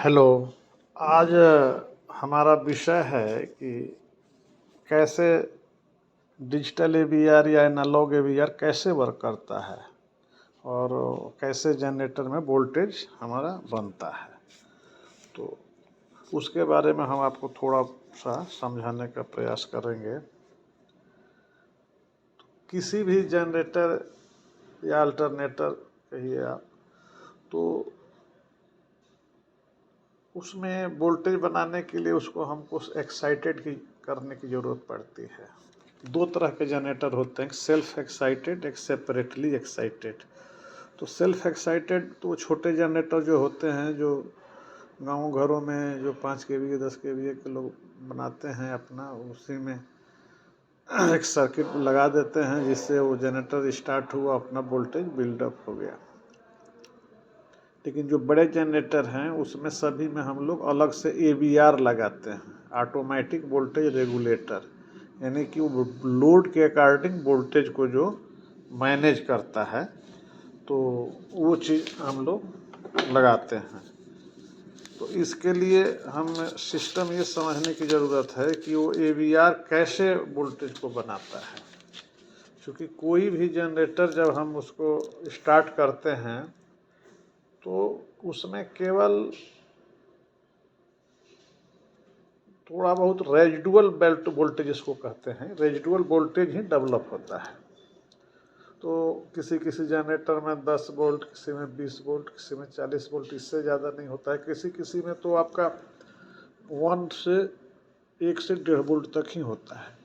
Hello. आज हमारा विषय है कि कैसे डिजिटल एवीआर या एनालॉग एवीआर कैसे वर्क करता है और कैसे जनरेटर में वोल्टेज हमारा बनता है। तो उसके बारे में हम आपको थोड़ा सा समझाने का प्रयास करेंगे। किसी भी जनरेटर या अल्टरनेटर कहिए आप, तो उसमें वोल्टेज बनाने के लिए उसको हमको एक्साइटेड की करने की ज़रूरत पड़ती है। दो तरह के जनरेटर होते हैं, सेल्फ एक्साइटेड, एक सेपरेटली एक्साइटेड। तो सेल्फ एक्साइटेड तो छोटे जनरेटर जो होते हैं, जो गाँव घरों में जो 5 kVA 10 kVA के लोग बनाते हैं अपना, उसी में एक सर्किट लगा देते हैं जिससे वो जनरेटर स्टार्ट हुआ, अपना वोल्टेज बिल्डअप हो गया। लेकिन जो बड़े जनरेटर हैं उसमें सभी में हम लोग अलग से एवीआर लगाते हैं, ऑटोमेटिक वोल्टेज रेगुलेटर, यानी कि वो लोड के अकॉर्डिंग वोल्टेज को जो मैनेज करता है, तो वो चीज़ हम लोग लगाते हैं। तो इसके लिए हम सिस्टम ये समझने की ज़रूरत है कि वो एवीआर कैसे वोल्टेज को बनाता है। क्योंकि कोई भी जनरेटर जब हम उसको स्टार्ट करते हैं तो उसमें केवल थोड़ा बहुत रेजिडुअल बेल्ट वोल्टेज इसको कहते हैं, रेजिडुअल वोल्टेज ही डेवलप होता है। तो किसी किसी जनरेटर में 10 वोल्ट, किसी में 20 वोल्ट, किसी में 40 वोल्ट, इससे ज़्यादा नहीं होता है। किसी किसी में तो आपका 1 से 1 से 1.5 वोल्ट तक ही होता है।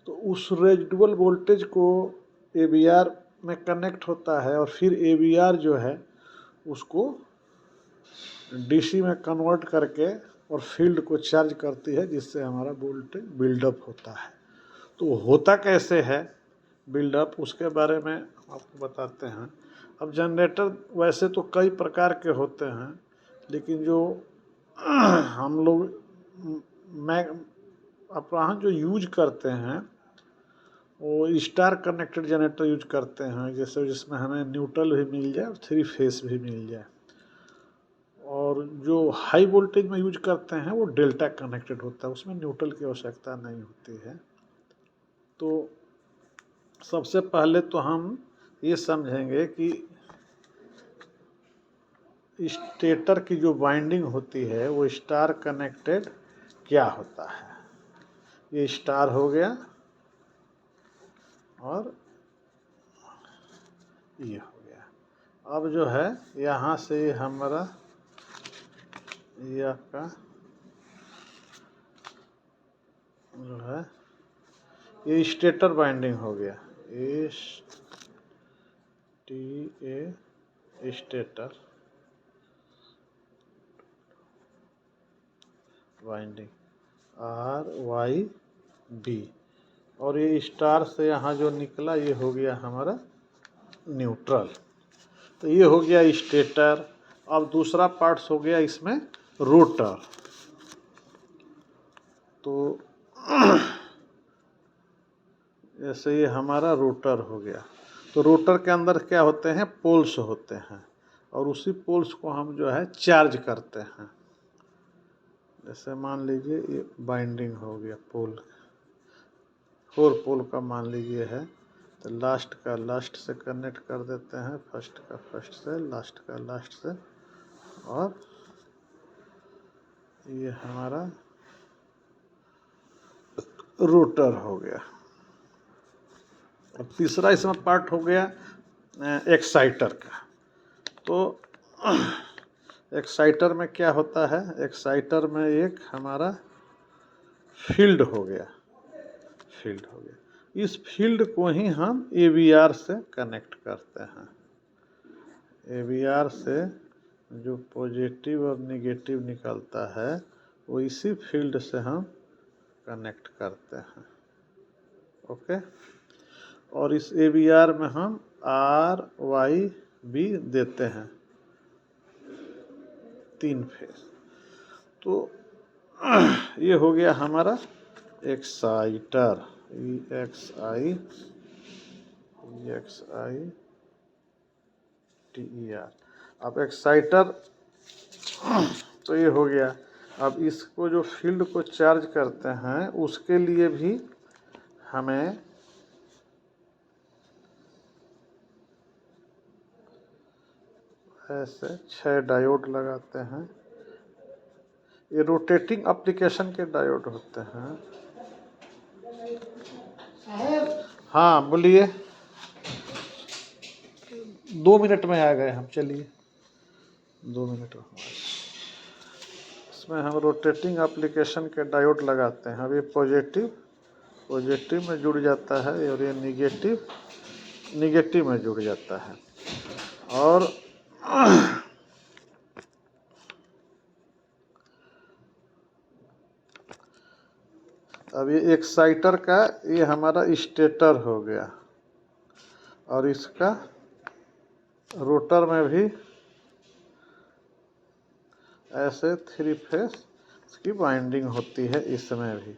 तो उस रेजिडुअल वोल्टेज को एवीआर में कनेक्ट होता है और फिर एवीआर जो है उसको डीसी में कन्वर्ट करके और फील्ड को चार्ज करती है, जिससे हमारा वोल्टेज बिल्डअप होता है। तो होता कैसे है बिल्डअप, उसके बारे में आपको बताते हैं। अब जनरेटर वैसे तो कई प्रकार के होते हैं, लेकिन जो हम लोग मैं अपना जो यूज करते हैं वो स्टार कनेक्टेड जनरेटर यूज करते हैं, जैसे जिसमें हमें न्यूट्रल भी मिल जाए और 3 फेस भी मिल जाए। और जो हाई वोल्टेज में यूज करते हैं वो डेल्टा कनेक्टेड होता है, उसमें न्यूट्रल की आवश्यकता नहीं होती है। तो सबसे पहले तो हम ये समझेंगे कि स्टेटर की जो वाइंडिंग होती है वो स्टार कनेक्टेड क्या होता है। ये स्टार हो गया और ये हो गया। अब जो है यहाँ से ये हमारा ये आपका जो है ये स्टेटर वाइंडिंग हो गया, स्टेटर वाइंडिंग RYB। और ये स्टार से यहाँ जो निकला ये हो गया हमारा न्यूट्रल। तो ये हो गया स्टेटर। अब दूसरा पार्ट्स हो गया इसमें रोटर। तो ऐसे ये हमारा रोटर हो गया। तो रोटर के अंदर क्या होते हैं, पोल्स होते हैं, और उसी पोल्स को हम जो है चार्ज करते हैं। जैसे मान लीजिए ये बाइंडिंग हो गया पोल, 4 पोल का मान लीजिए है, तो लास्ट का लास्ट से कनेक्ट कर देते हैं, फर्स्ट का फर्स्ट से, लास्ट का लास्ट से, और ये हमारा रोटर हो गया। अब तीसरा इसमें पार्ट हो गया एक्साइटर का। तो एक्साइटर में क्या होता है, एक्साइटर में एक हमारा फील्ड हो गया, फील्ड हो गया। इस फील्ड को ही हम एवीआर से कनेक्ट करते हैं। एवीआर से जो पॉजिटिव और नेगेटिव निकलता है वो इसी फील्ड से हम कनेक्ट करते हैं। ओके। और इस एवीआर में हम RYB देते हैं, 3 फेज। तो ये हो गया हमारा एक्साइटर, EXITER। अब एक्साइटर तो ये हो गया। अब इसको जो फील्ड को चार्ज करते हैं उसके लिए भी हमें ऐसे 6 डायोड लगाते हैं। ये रोटेटिंग एप्लीकेशन के डायोड होते हैं। हाँ बोलिए। 2 मिनट में आ गए हम, चलिए 2 मिनट में। इसमें हम रोटेटिंग एप्लीकेशन के डायोड लगाते हैं। अब ये पॉजिटिव में जुड़ जाता है और ये निगेटिव में जुड़ जाता है। और अब ये एक्साइटर का ये हमारा स्टेटर हो गया और इसका रोटर में भी ऐसे 3 फेस की वाइंडिंग होती है। इसमें भी,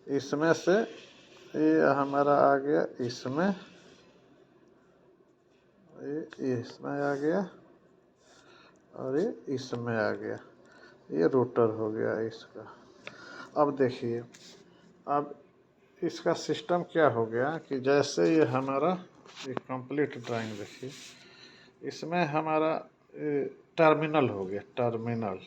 इसमें से ये हमारा आ गया, इसमें ये इसमें आ गया और ये इसमें आ गया। ये रोटर हो गया इसका। अब देखिए, अब इसका सिस्टम क्या हो गया कि जैसे ये हमारा एक कंप्लीट ड्राइंग देखिए, इसमें हमारा टर्मिनल हो गया, टर्मिनल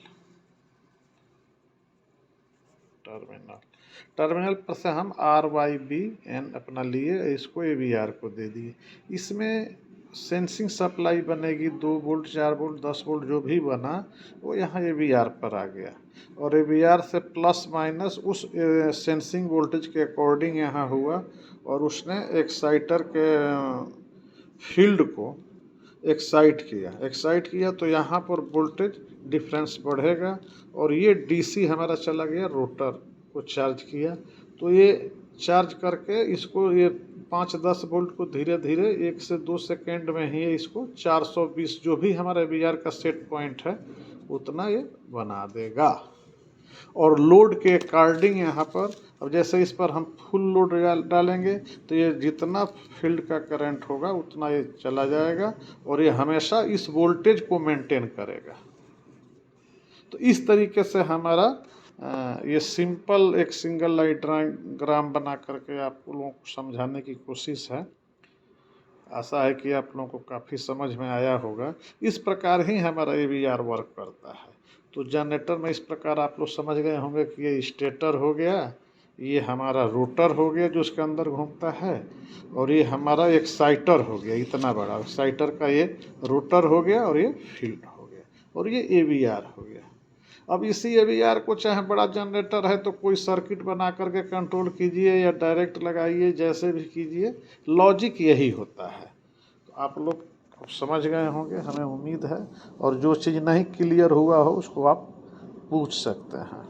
पर से हम RYBN अपना लिए, इसको AVR को दे दिए। इसमें सेंसिंग सप्लाई बनेगी 2 वोल्ट 4 वोल्ट 10 वोल्ट जो भी बना वो यहाँ AVR पर आ गया और AVR से प्लस माइनस उस सेंसिंग वोल्टेज के अकॉर्डिंग यहाँ हुआ और उसने एक्साइटर के फील्ड को एक्साइट किया तो यहाँ पर वोल्टेज डिफरेंस बढ़ेगा और ये DC हमारा चला गया, रोटर को चार्ज किया तो ये चार्ज करके इसको ये 5-10 वोल्ट को धीरे धीरे 1 से 2 सेकेंड में ही इसको 420 जो भी हमारा AVR का सेट पॉइंट है उतना ये बना देगा। और लोड के अकॉर्डिंग यहाँ पर, अब जैसे इस पर हम फुल लोड डालेंगे तो ये जितना फील्ड का करंट होगा उतना ये चला जाएगा और ये हमेशा इस वोल्टेज को मेंटेन करेगा। तो इस तरीके से हमारा ये सिंपल एक सिंगल लाइट डायग्राम बना करके आप लोगों को समझाने की कोशिश है। आशा है कि आप लोगों को काफ़ी समझ में आया होगा। इस प्रकार ही हमारा AVR वर्क करता है। तो जनरेटर में इस प्रकार आप लोग समझ गए होंगे कि ये स्टेटर हो गया, ये हमारा रोटर हो गया जो उसके अंदर घूमता है और ये हमारा एक्साइटर हो गया, इतना बड़ा एक्साइटर का ये रोटर हो गया और ये फील्ड हो गया और ये AVR हो गया। अब इसी AVR को चाहे बड़ा जनरेटर है तो कोई सर्किट बना करके कंट्रोल कीजिए या डायरेक्ट लगाइए, जैसे भी कीजिए, लॉजिक यही होता है। तो आप लोग समझ गए होंगे, हमें उम्मीद है। और जो चीज़ नहीं क्लियर हुआ हो उसको आप पूछ सकते हैं।